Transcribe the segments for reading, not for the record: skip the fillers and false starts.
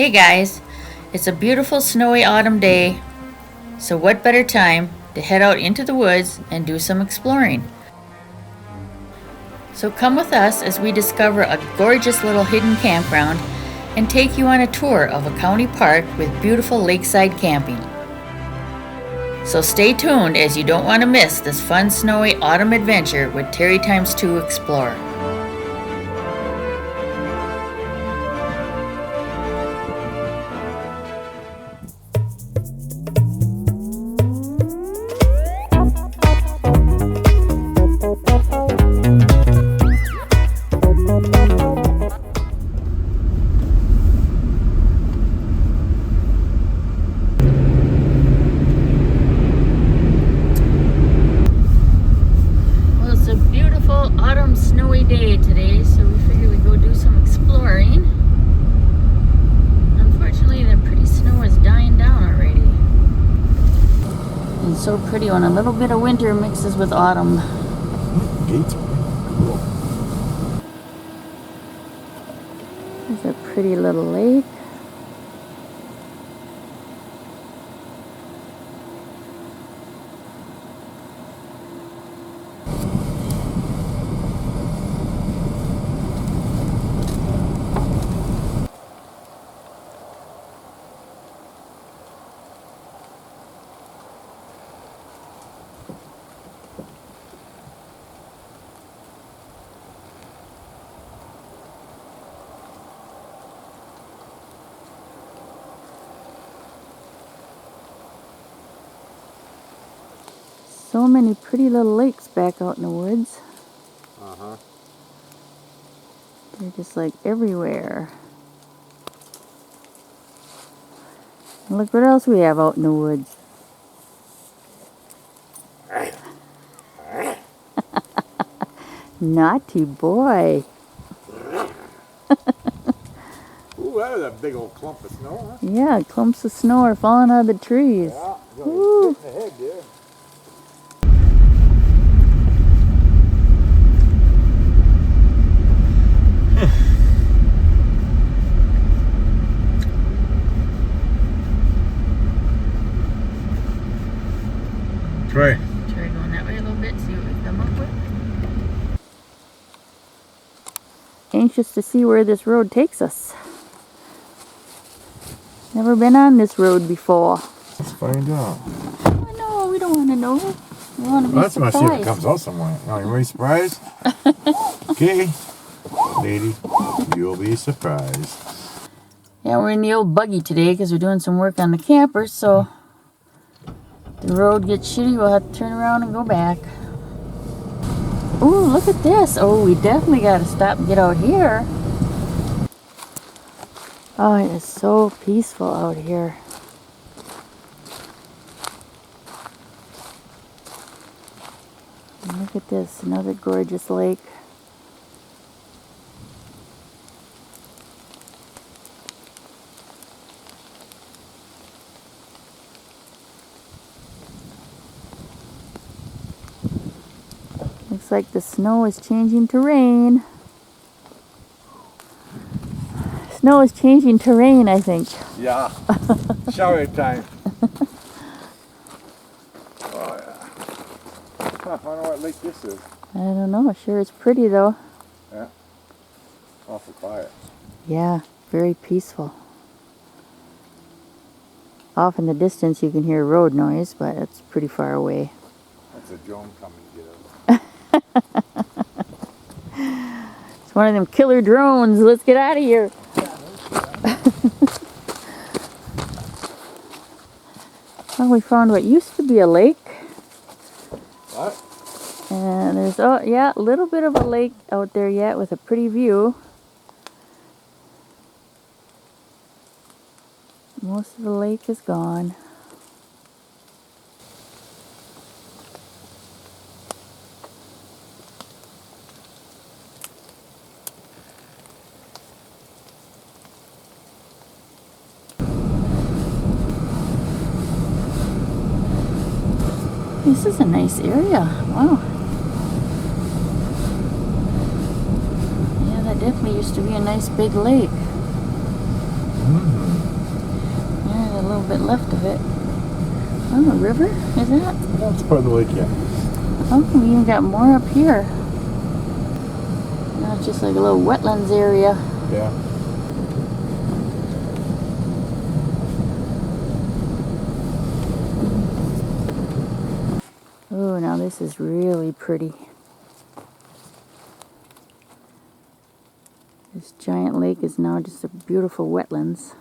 Hey guys, it's a beautiful snowy autumn day, so what better time to head out into the woods and do some exploring? So come with us as we discover a gorgeous little hidden campground and take you on a tour of a county park with beautiful lakeside camping. So stay tuned as you don't want to miss this fun snowy autumn adventure with Terry Times 2 Explore. Autumn snowy day today, so we figured we'd go do some exploring. Unfortunately, the pretty snow is dying down already. It's so pretty when a little bit of winter mixes with autumn. Gates. Cool. There's a pretty little lake. So many pretty little lakes back out in the woods. They're just like everywhere. And look what else we have out in the woods. Naughty boy. Ooh, that is a big old clump of snow, huh? Yeah, clumps of snow are falling out of the trees. Yeah, you're getting ahead there. Try Going that way a little bit, see what we come up with. Anxious to see where this road takes us. Never been on this road before. Let's find out. Oh, no, we don't want to know. We want to be Let's surprised. see if it comes out somewhere. Now, you ready surprised? Okay, lady, you'll be surprised. Yeah, we're in the old buggy today because we're doing some work on the camper, so the road gets shitty, we'll have to turn around and go back. Ooh, look at this. Oh, we definitely got to stop and get out here. Oh, it is so peaceful out here. And look at this, another gorgeous lake. Looks like the snow is changing to rain. Snow is changing to rain, I think. Yeah, shower time. Oh, yeah. Huh, I wonder what lake this is. I don't know, sure it's pretty though. Yeah, awful quiet. Yeah, very peaceful. Off in the distance you can hear road noise, but it's pretty far away. That's a drone coming to get us. It's one of them killer drones. Let's get out of here. Well, we found what used to be a lake. What? And there's, oh yeah, a little bit of a lake out there yet with a pretty view. Most of the lake is gone. This is a nice area. Wow. Yeah, that definitely used to be a nice big lake. Mm-hmm. little bit left of it. Oh, a river? Is that? That's part of the lake, yeah. Oh, we even got more up here. Now it's just like a little wetlands area. Yeah. Oh, now this is really pretty. This giant lake is now just a beautiful wetlands.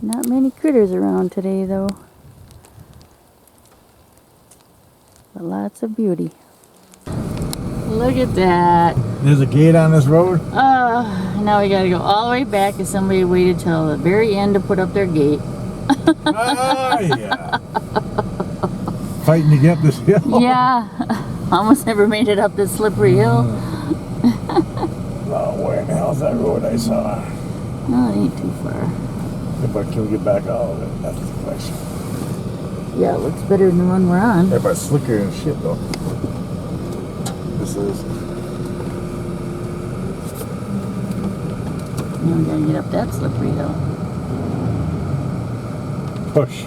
Not many critters around today, though. But lots of beauty. Look at that. There's a gate on this road? Now we gotta go all the way back because somebody waited till the very end to put up their gate. Oh, yeah. Fighting to get this hill? Yeah. Almost never made it up this slippery hill. Oh, where in the hell's that road I saw? No, it ain't too far. But can we get back out of it? That's the question. Yeah, it looks better than the one we're on. Yeah, but it's slicker and shit, though. This is. Now we gotta get up that slippery hill. Push.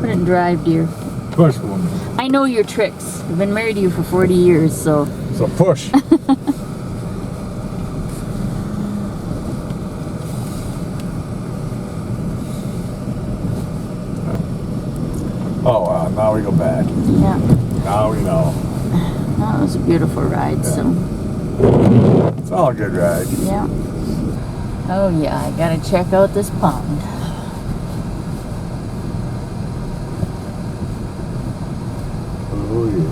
Put it in drive, dear. Push, woman. I know your tricks. I've been married to you for 40 years, so. So push. Oh, wow. Now we go back. Yeah. Now we know. That was a beautiful ride, Yeah. so. It's all a good ride. Yeah. Oh, yeah, I gotta check out this pond. Oh, yeah.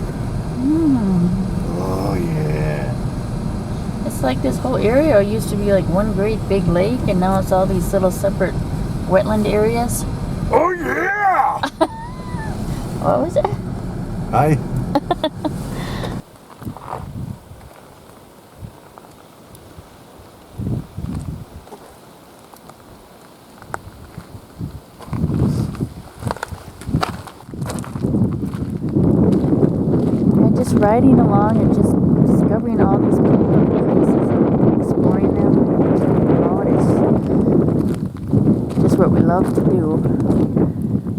Oh, yeah. It's like this whole area used to be like one great big lake, and now it's all these little separate wetland areas. Oh, yeah! What was it? Hi. Just riding along and just discovering all these beautiful places and exploring them. It's just what we love to do.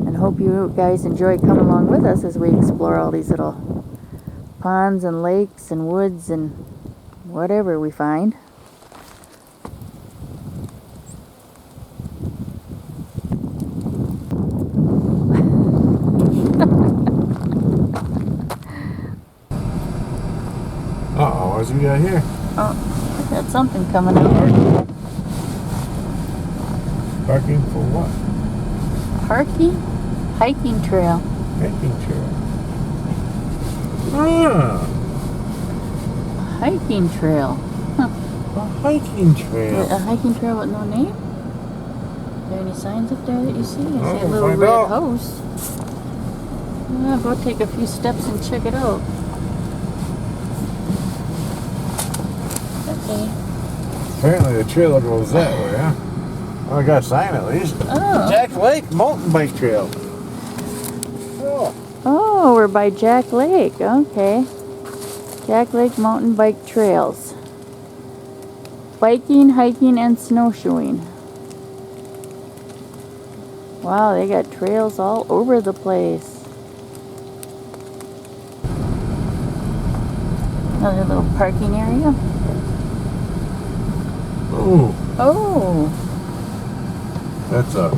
And hope you guys enjoy coming along with us as we explore all these little ponds and lakes and woods and whatever we find. Uh-oh, what's we got here? Oh, I got something coming out here. Parking for what? Hiking trail. Hiking trail. Ah, Hiking trail. a hiking trail. A hiking trail with no name? Are there any signs up there that you see? I see a we'll little find red out. house. Well, go take a few steps and check it out. Okay. Apparently the trail goes that way, huh? Oh, I got a sign at least. Oh. Jack Lake Mountain Bike Trail. Oh. Oh, we're by Jack Lake. Okay. Jack Lake Mountain Bike Trails. Biking, hiking, and snowshoeing. Wow, they got trails all over the place. Another little parking area. Oh, Oh, that's a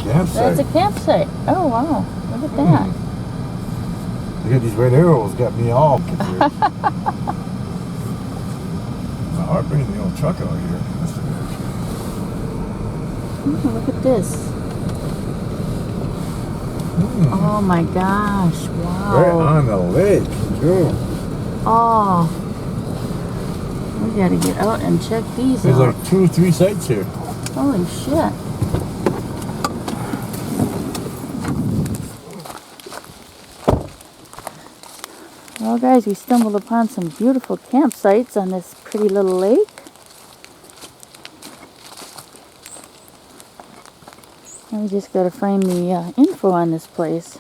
campsite. that's a campsite. Oh, wow. Look at that. Look at these red arrows, got me all confused. My heart bringing the old truck out here. That's the good. Ooh, look at this. Oh my gosh. Wow. Right on the lake, too. Oh. We gotta get out and check these There's out. like 2 or 3 sites here. Holy shit. Well guys, we stumbled upon some beautiful campsites on this pretty little lake. And we just gotta find the info on this place.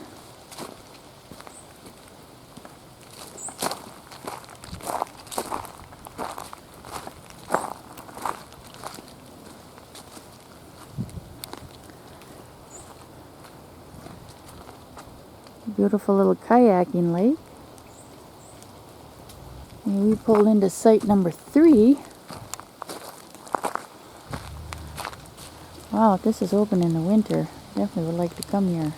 Beautiful little kayaking lake. And we pulled into site number 3. Wow, if this is open in the winter, definitely would like to come here.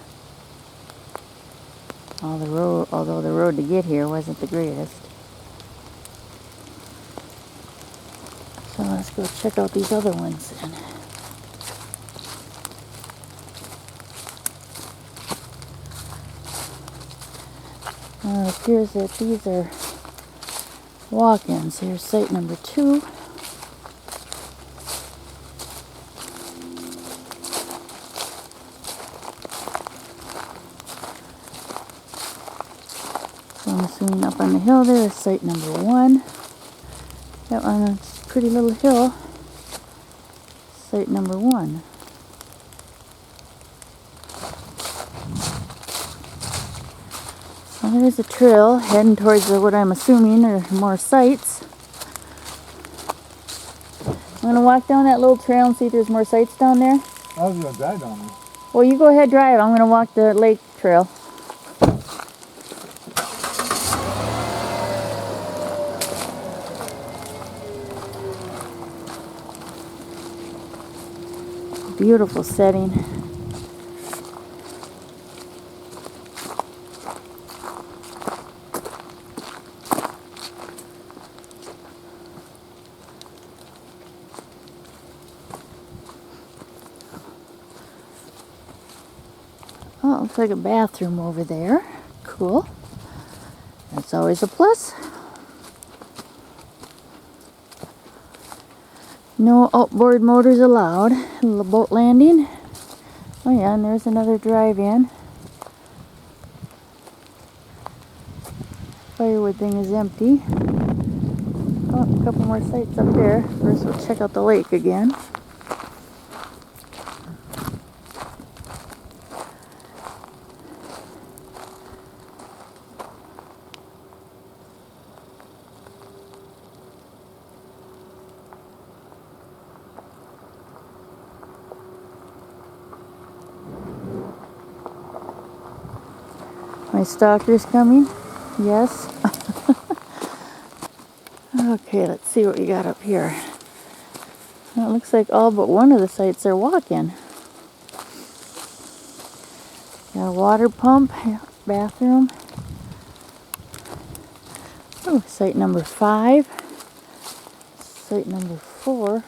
Although the road to get here wasn't the greatest. So let's go check out these other ones then. It appears that these are walk-ins. Here's site number 2. So I'm assuming up on the hill there is site number 1. That one is a pretty little hill. Site number 1. Well, there's a trail heading towards what I'm assuming are more sites. I'm going to walk down that little trail and see if there's more sites down there. I was going to drive down there. Well, you go ahead, drive. I'm going to walk the lake trail. Beautiful setting. Oh, it looks like a bathroom over there. Cool. That's always a plus. No outboard motors allowed. A little boat landing. Oh yeah, and there's another drive-in. Firewood thing is empty. Oh, a couple more sites up there. First we'll check out the lake again. My stalker's coming? Yes. Okay, let's see what we got up here. Well, it looks like all but one of the sites are walk-in. Got a water pump, bathroom. Oh, site number 5. Site number 4.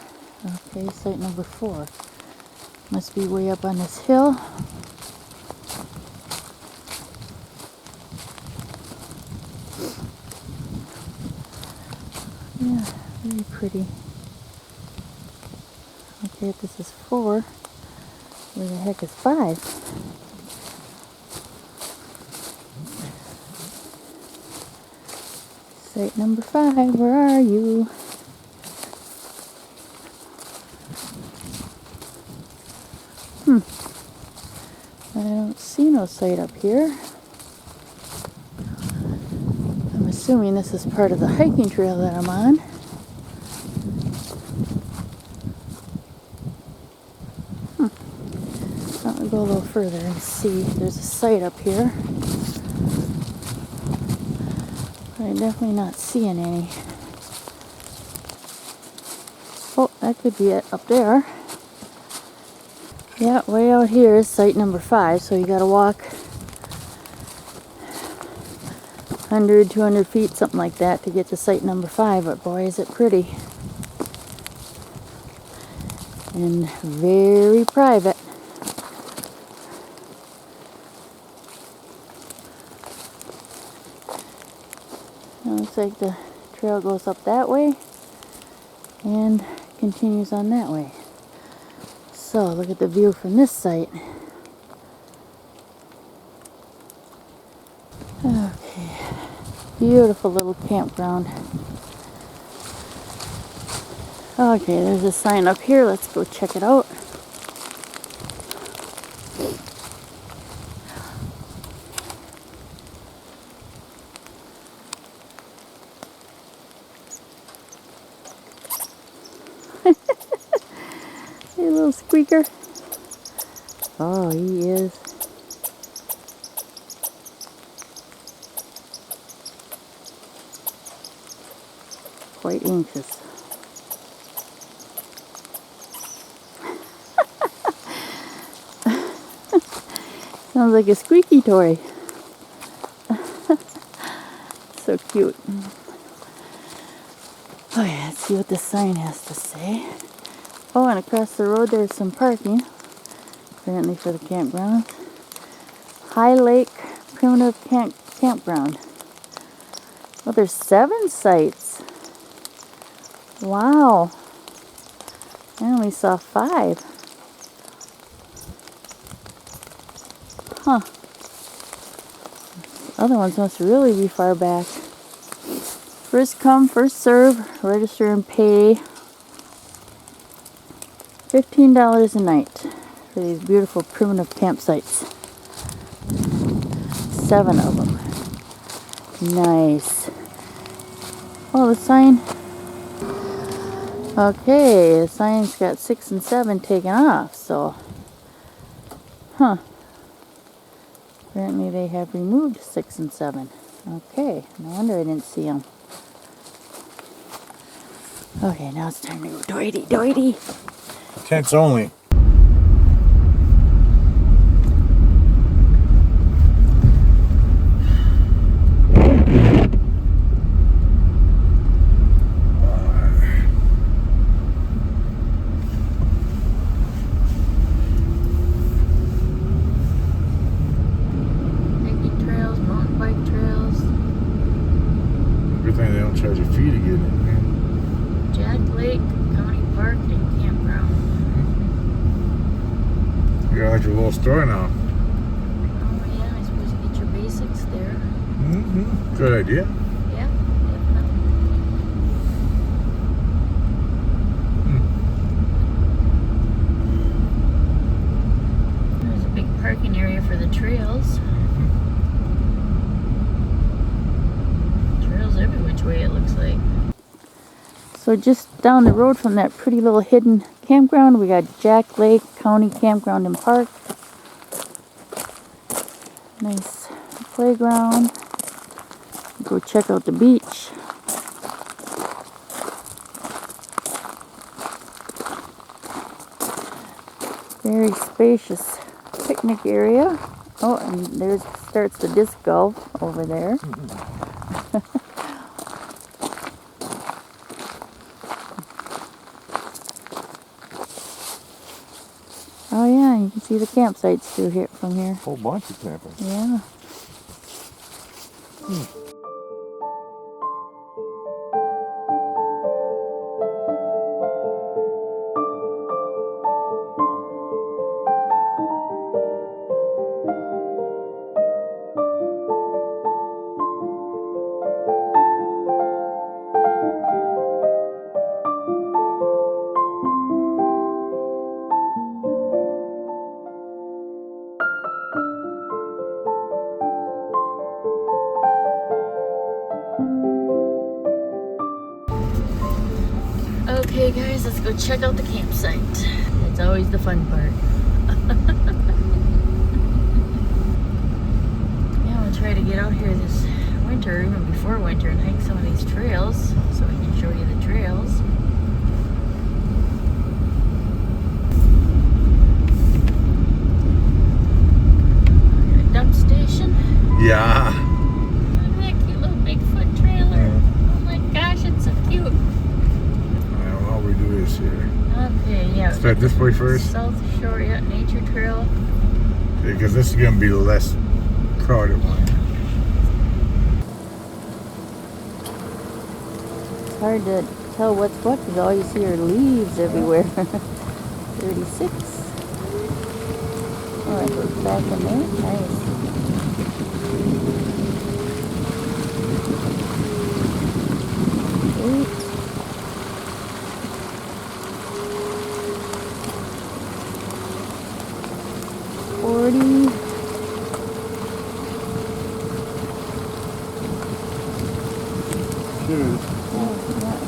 Okay, site number 4. Must be way up on this hill. Yeah, very pretty. Okay, if this is 4, where the heck is 5? Site number 5, where are you? I don't see no site up here. I'm assuming this is part of the hiking trail that I'm on. I'll go a little further and see if there's a site up here. But I'm definitely not seeing any. Oh, that could be it up there. Yeah, way out here is site number 5, so you gotta walk 100, 200 feet, something like that, to get to site number 5, but boy, is it pretty. And very private. It looks like the trail goes up that way. and continues on that way. So look at the view from this site. Okay, beautiful little campground. Okay, there's a sign up here. Let's go check it out. Hey, little squeaker. Oh, he is. Quite anxious. Sounds like a squeaky toy. So cute. Oh yeah, let's see what the sign has to say. Oh, and across the road there's some parking, apparently for the campground. High Lake Primitive Campground. Well, there's 7 sites. Wow. I only saw 5. Huh. Other ones must really be far back. First come, first serve. Register and pay $15 a night for these beautiful primitive campsites. 7 of them. Nice. Oh, the sign. Okay, the sign's got 6 and 7 taken off, so. Huh. Apparently they have removed 6 and 7. Okay, no wonder I didn't see them. Okay, now it's time to go doity. Tents only. Hiking trails, mountain bike trails. Good thing they don't charge a fee to get in here. Jack Lake County Park and Campground. You got like your little store now. Oh yeah, I suppose you get your basics there. Mm-hmm. Good idea. Yeah, definitely. There's a big parking area for the trails. Trails every which way it looks like. So just down the road from that pretty little hidden campground, we got Jack Lake County Campground and Park. Nice playground. Go check out the beach. Very spacious picnic area. Oh, and there starts the disc golf over there. Oh yeah, you can see the campsites through here from here. Whole bunch of campers. Yeah. Okay guys, let's go check out the campsite. It's always the fun part. Yeah, we'll try to get out here this winter, even before winter, and hike some of these trails so we can show you the trails. A dump station. Yeah. Look at that cute little Bigfoot trailer. Oh my gosh, it's so cute. All we do is here. Okay, yeah. Start this way first. South Shore, yeah, nature trail. Because this is going to be the less crowded one. It's hard to tell what's what because all you see are leaves everywhere. 36. Oh, it goes back in there. Nice.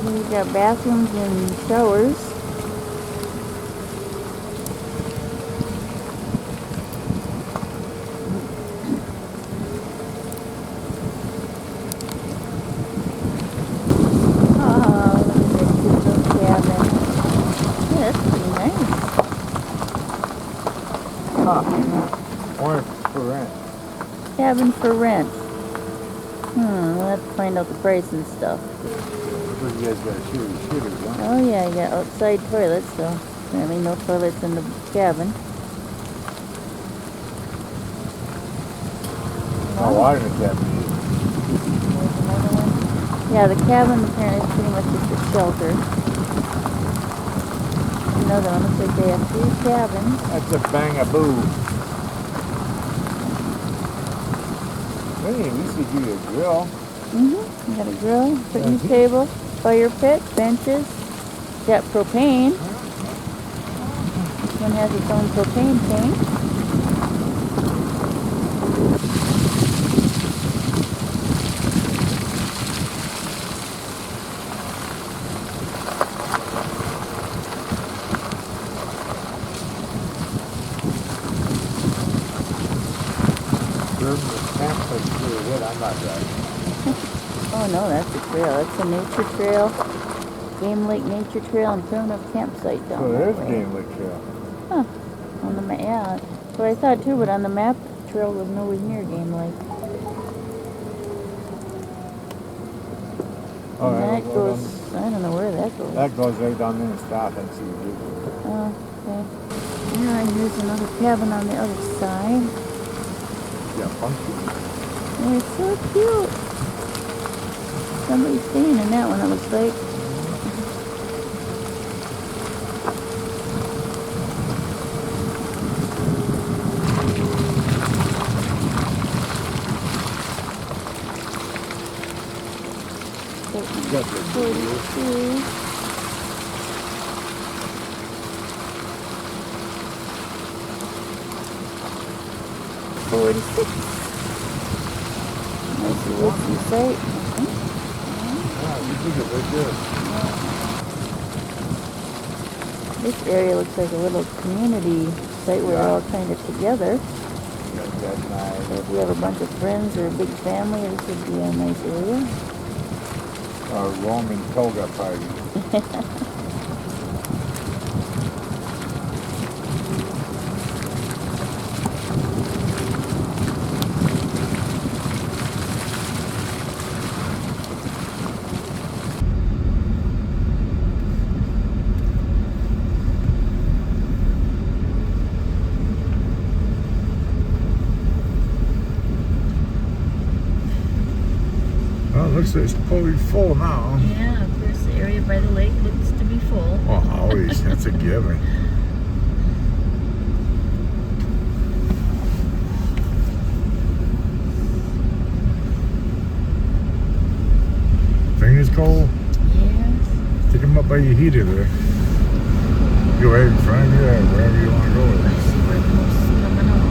We've got bathrooms and showers. Oh, look at this little cabin. Yeah, that's pretty nice. Huh. Or for rent. Cabin for rent. We'll have to find out the price and stuff. You guys got shooters, huh? Oh yeah, you got outside toilets, so apparently no toilets in the cabin. No water in the cabin. There's another one. Yeah, the cabin apparently is pretty much just a shelter. Another one looks like they have 3 cabins. That's a bangaboo. Hey, at least they give you a grill. You got a grill, picnic table, fire pit, benches. Got propane. This one has its own propane tank. I'm not driving. Oh no, that's a trail. That's a nature trail. Game Lake Nature Trail and permanent campsite down So that there's way. Game Lake Trail. Huh. On the map, yeah. That's what I thought too, but on the map, the trail was nowhere near Game Lake. Oh, And that goes, I don't know where that goes. That goes right down there and stop and see what you do. Oh, okay. Yeah, here's another cabin on the other side. Yeah, funky. Oh, it's so cute. Somebody's staying in that one, it looks like. Got the 42. 46. Nice woodsy site. Yeah, you did it right there. This area looks like a little community site where we're all kind of together. That's nice. So if you have a bunch of friends or a big family, this would be a nice area. A Roman toga party. Looks like it's probably full now. Yeah, of course, the area by the lake looks to be full. Oh, always. That's a given. Fingers cold? Yes. Stick them up by your heater there. Go right in front of you or wherever you want to go with Let's it. see where the most is coming out.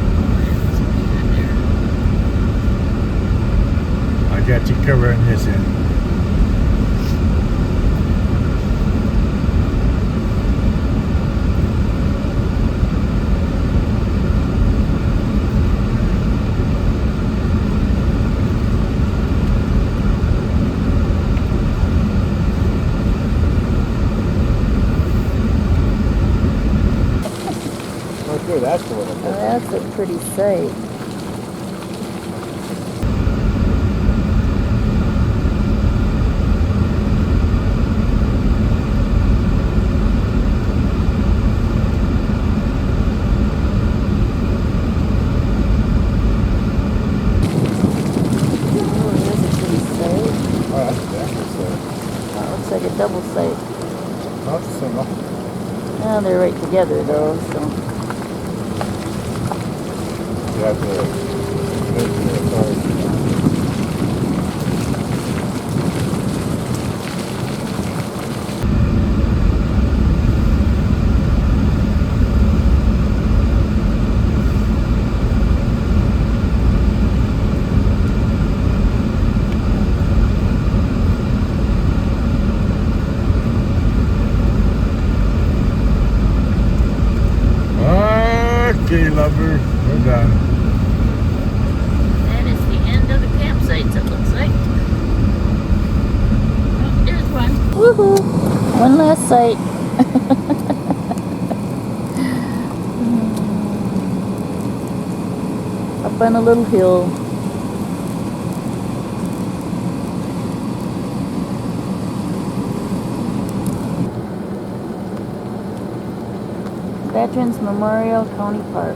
I got you covering this end. Okay, that's a little bit. Well, that's a pretty sight. Oh, here's a pretty sight. Oh, that's definitely so. That looks like a double sight. Well, they're right together though, so. You have to make the car. Okay, lover, we're done. That is the end of the campsites, it looks like. Oh, there's one. Woohoo! One last site. Up on a little hill. Veterans Memorial County Park.